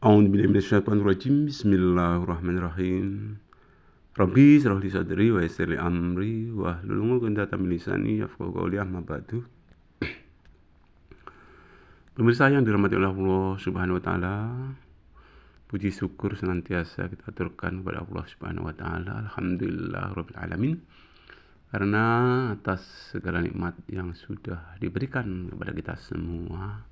A'udzubillahi minasyaitonirrajim. Bismillahirrahmanirrahim. Rabbi shrah li sadri wa yassir li amri wahlul 'uqdatam min lisani yafqahu qawli. Amma ba'du. Pemirsa yang dirahmati oleh Allah Subhanahu wa taala, puji syukur senantiasa kita aturkan kepada Allah Subhanahu wa taala. Alhamdulillahirabbil alamin. Karena atas segala nikmat yang sudah diberikan kepada kita semua,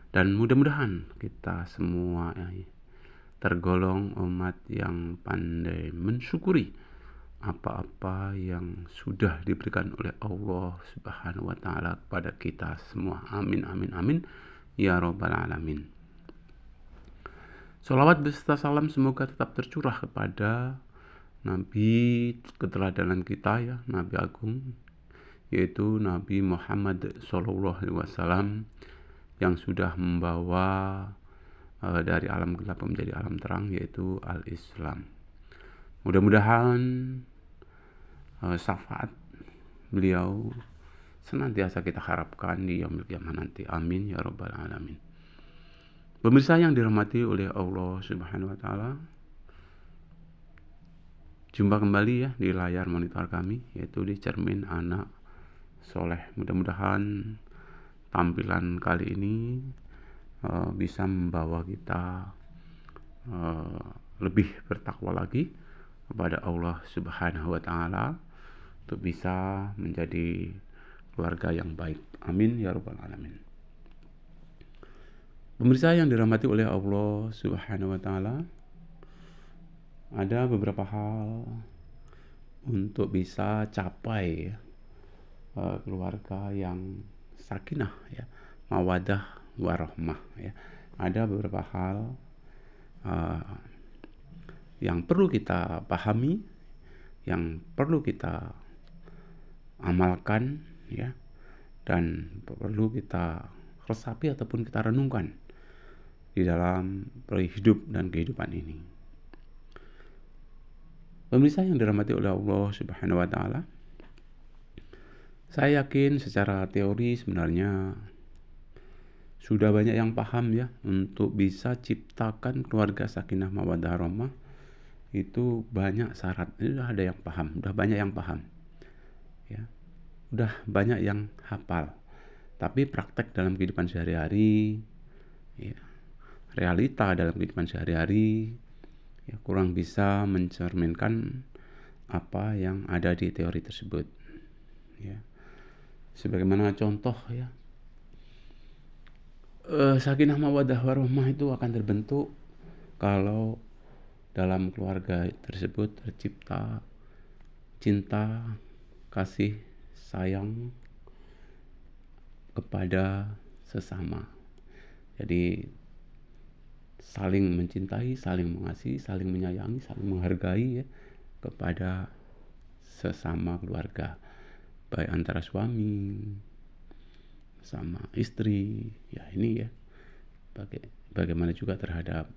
dan mudah-mudahan kita semua tergolong umat yang pandai mensyukuri apa-apa yang sudah diberikan oleh Allah Subhanahu wa taala kepada kita semua. Amin amin amin ya rabbal alamin. Shalawat beserta salam semoga tetap tercurah kepada Nabi keteladanan kita, ya, Nabi Agung, yaitu Nabi Muhammad SAW, yang sudah membawa dari alam gelap menjadi alam terang, yaitu al-Islam. Mudah-mudahan syafaat beliau senantiasa kita harapkan di yaumil qiyamah nanti. Amin ya rabbal alamin. Pemirsa yang dirahmati oleh Allah Subhanahu wa taala, jumpa kembali ya di layar monitor kami, yaitu di Cermin Anak Soleh. Mudah-mudahan tampilan kali ini bisa membawa kita lebih bertakwa lagi kepada Allah Subhanahu wa taala, untuk bisa menjadi keluarga yang baik. Amin ya rabbal alamin. Pemirsa yang dirahmati oleh Allah Subhanahu wa taala, ada beberapa hal untuk bisa capai keluarga yang sakinah, ya, mawadah warahmah, ya. Ada beberapa hal yang perlu kita pahami, yang perlu kita amalkan, ya, dan perlu kita resapi ataupun kita renungkan di dalam hidup dan kehidupan ini. Pemirsa yang dirahmati oleh Allah Subhanahu wa taala, saya yakin secara teori sebenarnya sudah banyak yang paham, ya, untuk bisa ciptakan keluarga sakinah mawaddah warahmah itu banyak syarat. Sudah ada yang paham, sudah banyak yang paham, ya, sudah banyak yang hafal. Tapi praktek dalam kehidupan sehari-hari, ya, realita dalam kehidupan sehari-hari, ya, kurang bisa mencerminkan apa yang ada di teori tersebut, ya. Sebagaimana contoh, ya, sakinah mawaddah warahmah itu akan terbentuk kalau dalam keluarga tersebut tercipta cinta, kasih, sayang kepada sesama. Jadi saling mencintai, saling mengasihi, saling menyayangi, saling menghargai, ya, kepada sesama keluarga, baik antara suami sama istri, ya, ini, ya, bagaimana juga terhadap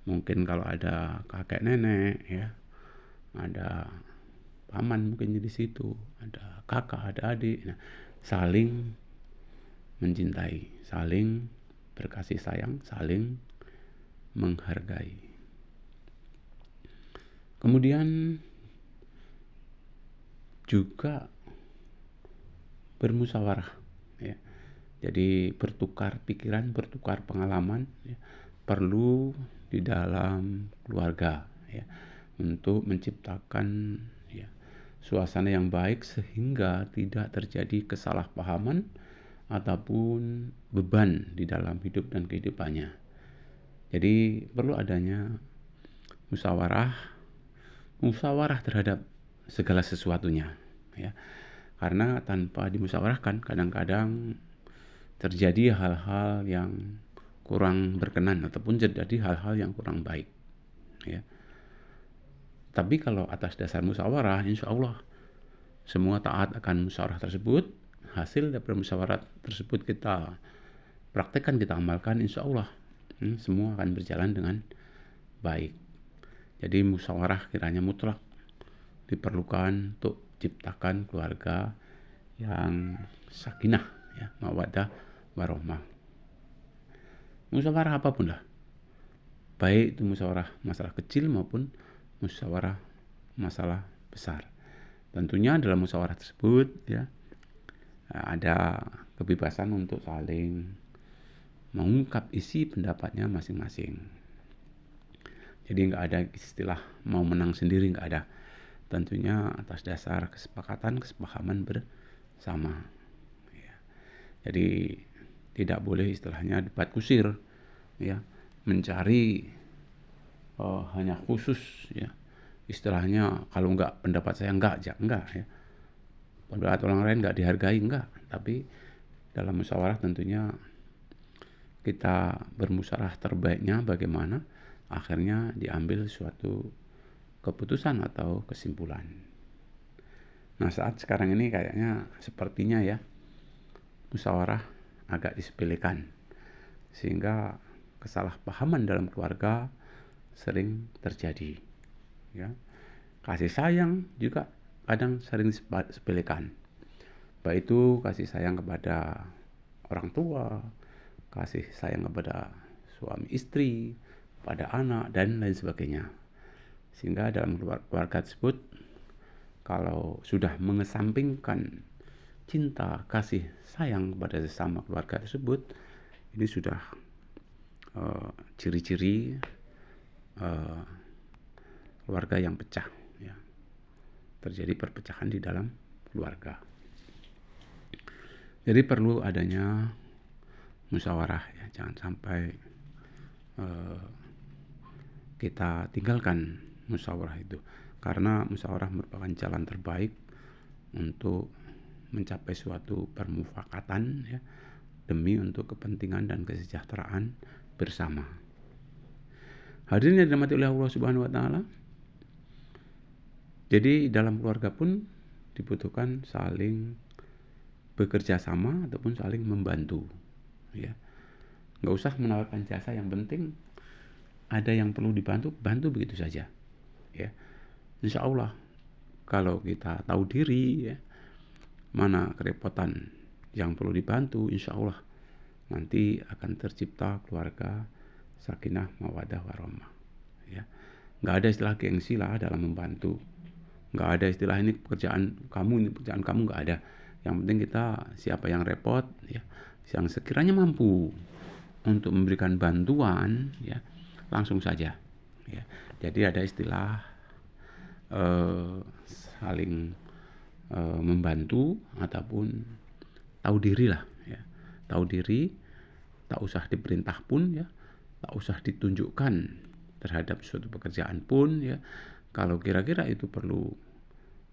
mungkin kalau ada kakek nenek, ya, ada paman mungkin di situ, ada kakak, ada adik, nah, saling mencintai, saling berkasih sayang, saling menghargai. Kemudian juga bermusyawarah, ya. Jadi bertukar pikiran, bertukar pengalaman, ya, perlu di dalam keluarga, ya, untuk menciptakan, ya, suasana yang baik sehingga tidak terjadi kesalahpahaman ataupun beban di dalam hidup dan kehidupannya. Jadi perlu adanya musyawarah terhadap segala sesuatunya, ya. Karena tanpa dimusyawarahkan kadang-kadang terjadi hal-hal yang kurang berkenan ataupun terjadi hal-hal yang kurang baik, ya. Tapi kalau atas dasar musyawarah, insya Allah semua taat akan musyawarah tersebut. Hasil dari musyawarah tersebut kita praktekkan, kita amalkan, insya Allah semua akan berjalan dengan baik. Jadi musyawarah kiranya mutlak diperlukan untuk ciptakan keluarga yang sakinah, ya, mawaddah warahmah. musyawarah apapun lah, baik itu musyawarah masalah kecil maupun musyawarah masalah besar. Tentunya dalam musyawarah tersebut ya ada kebebasan untuk saling mengungkap isi pendapatnya masing-masing. Jadi nggak ada istilah mau menang sendiri, nggak ada. Tentunya atas dasar kesepakatan, kesepahaman bersama. Ya. Jadi tidak boleh istilahnya debat kusir, ya, mencari hanya khusus, ya. Istilahnya kalau nggak pendapat saya enggak ya. Pendapat orang lain nggak dihargai enggak. Tapi dalam musyawarah tentunya kita bermusyawarah terbaiknya bagaimana akhirnya diambil suatu keputusan atau kesimpulan. Nah, saat sekarang ini kayaknya sepertinya ya musyawarah agak disepelekan sehingga kesalahpahaman dalam keluarga sering terjadi, ya. Kasih sayang juga kadang sering disepelekan, baik itu kasih sayang kepada orang tua, kasih sayang kepada suami istri, pada anak, dan lain sebagainya. Sehingga dalam keluarga tersebut, kalau sudah mengesampingkan cinta, kasih sayang kepada sesama keluarga tersebut, ini sudah ciri-ciri keluarga yang pecah, ya. Terjadi perpecahan di dalam keluarga. Jadi perlu adanya musyawarah, ya. Jangan sampai kita tinggalkan musyawarah itu, karena musyawarah merupakan jalan terbaik untuk mencapai suatu permufakatan, ya, demi untuk kepentingan dan kesejahteraan bersama. Hadirin yang dirahmati oleh Allah Subhanahu wa taala. Jadi dalam keluarga pun dibutuhkan saling bekerja sama ataupun saling membantu, ya. Nggak usah menawarkan jasa, yang penting ada yang perlu dibantu, bantu begitu saja, ya. Insya Allah kalau kita tahu diri, ya, mana kerepotan yang perlu dibantu, insya Allah nanti akan tercipta keluarga sakinah mawadah warahmah, ya. Nggak ada istilah gengsi lah dalam membantu, nggak ada istilah ini pekerjaan kamu, nggak ada. Yang penting kita siapa yang repot, ya, yang sekiranya mampu untuk memberikan bantuan, ya, langsung saja, ya. Jadi ada istilah saling membantu ataupun tahu diri lah, ya. Tahu diri, tak usah diperintah pun, ya, tak usah ditunjukkan terhadap suatu pekerjaan pun, ya. Kalau kira-kira itu perlu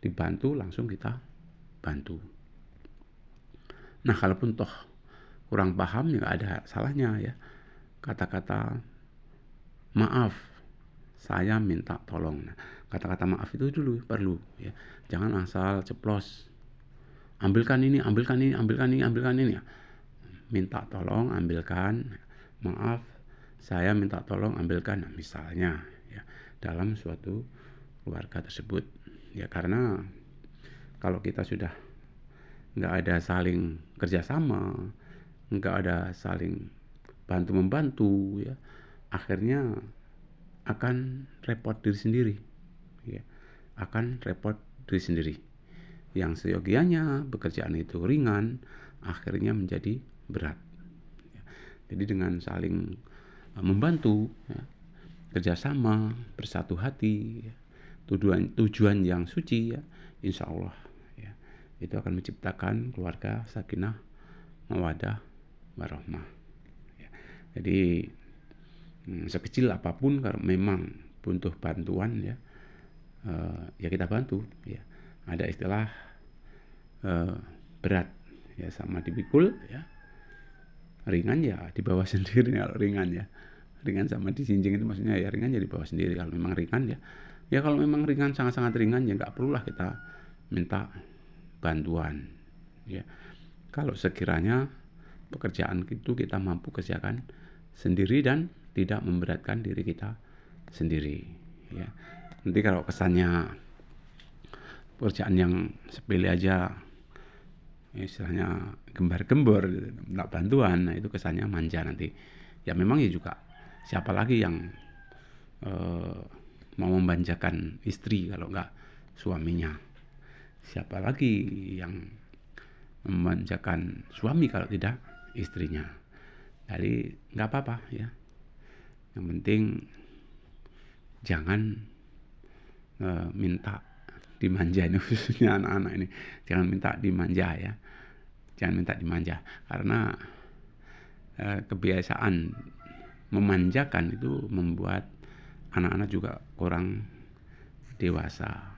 dibantu, langsung kita bantu. Nah, kalaupun toh kurang paham, ya nggak ada salahnya, ya. Kata-kata maaf, saya minta tolong. Nah, kata-kata maaf itu dulu perlu, ya. Jangan asal ceplos. Ambilkan ini, ambilkan ini, ambilkan ini, ambilkan ini. Minta tolong, ambilkan. Maaf, saya minta tolong, ambilkan. Nah, misalnya, ya, dalam suatu keluarga tersebut, ya. Karena kalau kita sudah nggak ada saling kerjasama, nggak ada saling bantu membantu, ya, akhirnya akan repot diri sendiri, ya. Akan repot diri sendiri. Yang seyogianya pekerjaan itu ringan, akhirnya menjadi berat, ya. Jadi dengan saling membantu, ya, kerjasama, bersatu hati, ya, tujuan yang suci, ya, insya Allah, ya, itu akan menciptakan keluarga sakinah mawadah warahmah, ya. Jadi sekecil apapun kalau memang butuh bantuan, ya, ya kita bantu, ya. Ada istilah berat, ya, sama dipikul, ya. Ringan ya dibawa sendiri. Kalau ringan, ya, ringan sama disinjing itu maksudnya ya ringan ya dibawa sendiri. Kalau memang ringan, ya, ya kalau memang ringan, sangat-sangat ringan, ya nggak perlulah kita minta bantuan, ya. Kalau sekiranya pekerjaan itu kita mampu kerjakan sendiri dan tidak memberatkan diri kita sendiri, ya. Nanti kalau kesannya pekerjaan yang sepele aja, istilahnya gembar-gembor, minta bantuan, nah itu kesannya manja nanti, Ya memang ya juga siapa lagi yang mau memanjakan istri kalau nggak suaminya? Siapa lagi yang memanjakan suami kalau tidak istrinya? Jadi nggak apa-apa ya. Yang penting jangan minta dimanja, ini khususnya anak-anak ini, jangan minta dimanja ya, jangan minta dimanja, karena kebiasaan memanjakan itu membuat anak-anak juga kurang dewasa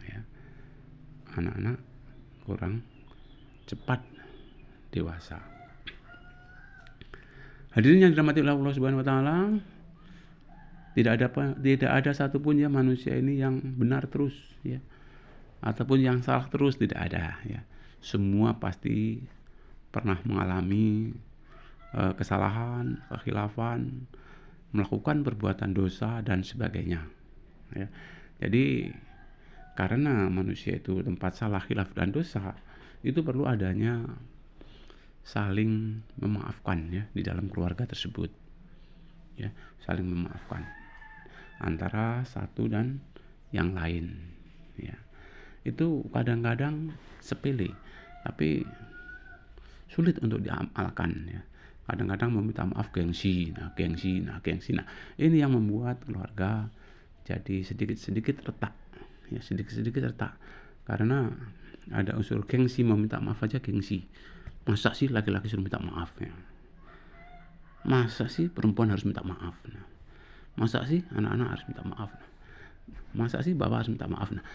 ya. Anak-anak kurang cepat dewasa. Hadirin yang dirahmati Allah Subhanahu wa taala, tidak ada satupun ya manusia ini yang benar terus ya, ataupun yang salah terus, tidak ada ya. Semua pasti pernah mengalami kesalahan, kekhilafan, melakukan perbuatan dosa dan sebagainya ya. Jadi karena manusia itu tempat salah, khilaf dan dosa, itu perlu adanya saling memaafkan ya di dalam keluarga tersebut ya, saling memaafkan antara satu dan yang lain ya. Itu kadang-kadang sepele tapi sulit untuk diamalkan ya. Kadang-kadang meminta maaf gengsi. Nah ini yang membuat keluarga jadi sedikit-sedikit retak ya, sedikit-sedikit retak karena ada unsur gengsi. Meminta maaf aja gengsi. Masa sih laki-laki suruh minta maaf ya? Masa sih perempuan harus minta maaf? Nah, masa sih anak-anak harus minta maaf? Nah, masa sih bapak harus minta maaf? Nah,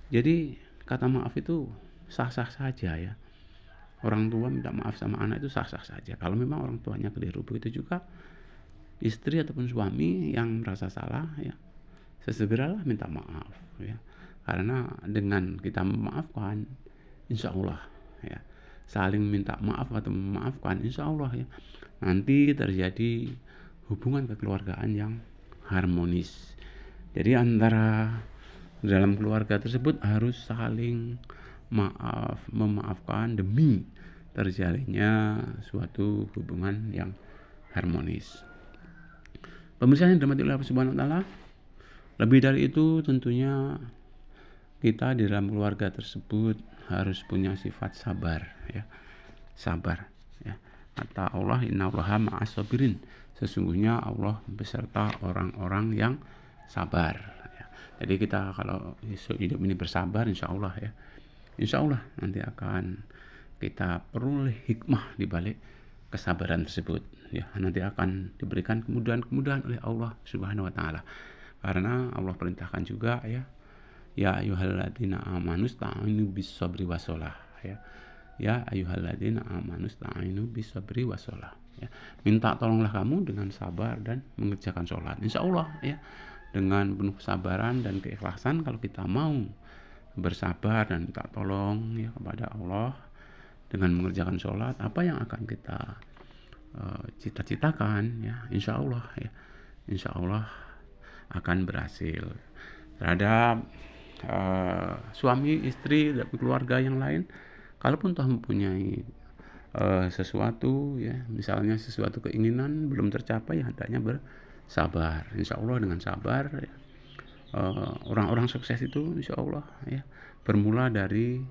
jadi kata maaf itu sah-sah saja ya. Orang tua minta maaf sama anak itu sah-sah saja. Kalau memang orang tuanya keliru, begitu juga istri ataupun suami yang merasa salah ya, sesegeralah minta maaf ya. Karena dengan kita memaafkan, insya Allah ya, saling minta maaf atau memaafkan, insya Allah ya, nanti terjadi hubungan kekeluargaan yang harmonis. Jadi antara dalam keluarga tersebut harus saling memaafkan demi terjalinnya suatu hubungan yang harmonis. Pemirsa yang dirahmati Allah Subhanahu wa taala, lebih dari itu tentunya kita di dalam keluarga tersebut harus punya sifat sabar ya. Sabar ya. Kata Allah, innallaha ma'as sabirin. Sesungguhnya Allah beserta orang-orang yang sabar ya. Jadi kita kalau hidup ini bersabar, insya Allah ya, insya Allah nanti akan kita peroleh hikmah di balik kesabaran tersebut ya. Nanti akan diberikan kemudahan-kemudahan oleh Allah Subhanahu wa taala. Karena Allah perintahkan juga ya, ya ayyuhalladzina amanu sta'inu bis-sabri was-shalah ya. Ya ayyuhalladzina amanu sta'inu bis-sabri was-shalah ya. Minta tolonglah kamu dengan sabar dan mengerjakan sholat. Insya Allah ya, dengan penuh kesabaran dan keikhlasan, kalau kita mau bersabar dan minta tolong ya kepada Allah dengan mengerjakan sholat, apa yang akan kita cita-citakan ya, insya Allah ya, insya Allah akan berhasil. Terhadap suami, istri, dan keluarga yang lain, kalaupun toh mempunyai sesuatu ya, misalnya sesuatu keinginan belum tercapai, hendaknya bersabar. Insya Allah dengan sabar ya, orang-orang sukses itu insya Allah ya bermula dari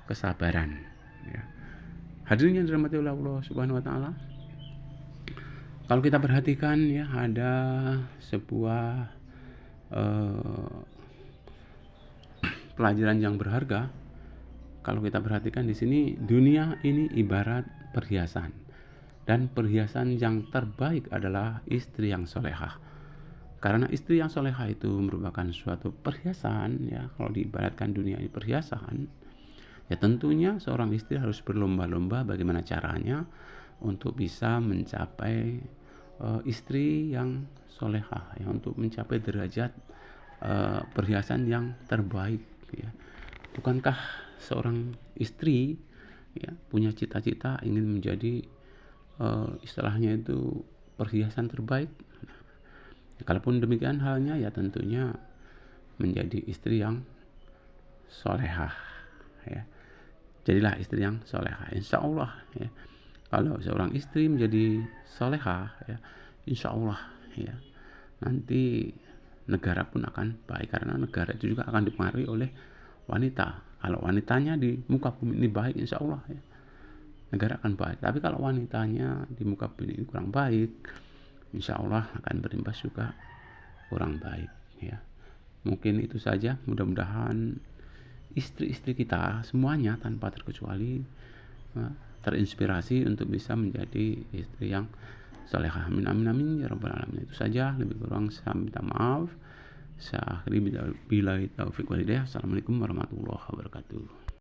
kesabaran ya. Hadirin yang dirahmati Allah Subhanahu wa taala, kalau kita perhatikan ya, ada sebuah pelajaran yang berharga. Kalau kita perhatikan di sini, dunia ini ibarat perhiasan, dan perhiasan yang terbaik adalah istri yang solehah. Karena istri yang solehah itu merupakan suatu perhiasan ya. Kalau diibaratkan dunia ini perhiasan, ya tentunya seorang istri harus berlomba-lomba bagaimana caranya untuk bisa mencapai istri yang solehah ya, untuk mencapai derajat perhiasan yang terbaik ya. Bukankah seorang istri ya punya cita-cita ingin menjadi istilahnya itu perhiasan terbaik? Kalaupun demikian halnya ya, tentunya menjadi istri yang solehah ya. Jadilah istri yang solehah, insya Allah ya. Kalau seorang istri menjadi solehah, ya, insya Allah, ya, nanti negara pun akan baik, karena negara itu juga akan dipengaruhi oleh wanita. Kalau wanitanya di muka bumi ini baik, insya Allah, ya, negara akan baik. Tapi kalau wanitanya di muka bumi ini kurang baik, insya Allah akan berimbas juga kurang baik, ya. Mungkin itu saja. Mudah-mudahan istri-istri kita semuanya tanpa terkecuali terinspirasi untuk bisa menjadi istri yang salehah. Amin amin amin ya rabbal alamin. Itu saja, lebih kurang saya minta maaf. Saya akhiri billahi taufik walhidayah. Assalamualaikum warahmatullahi wabarakatuh.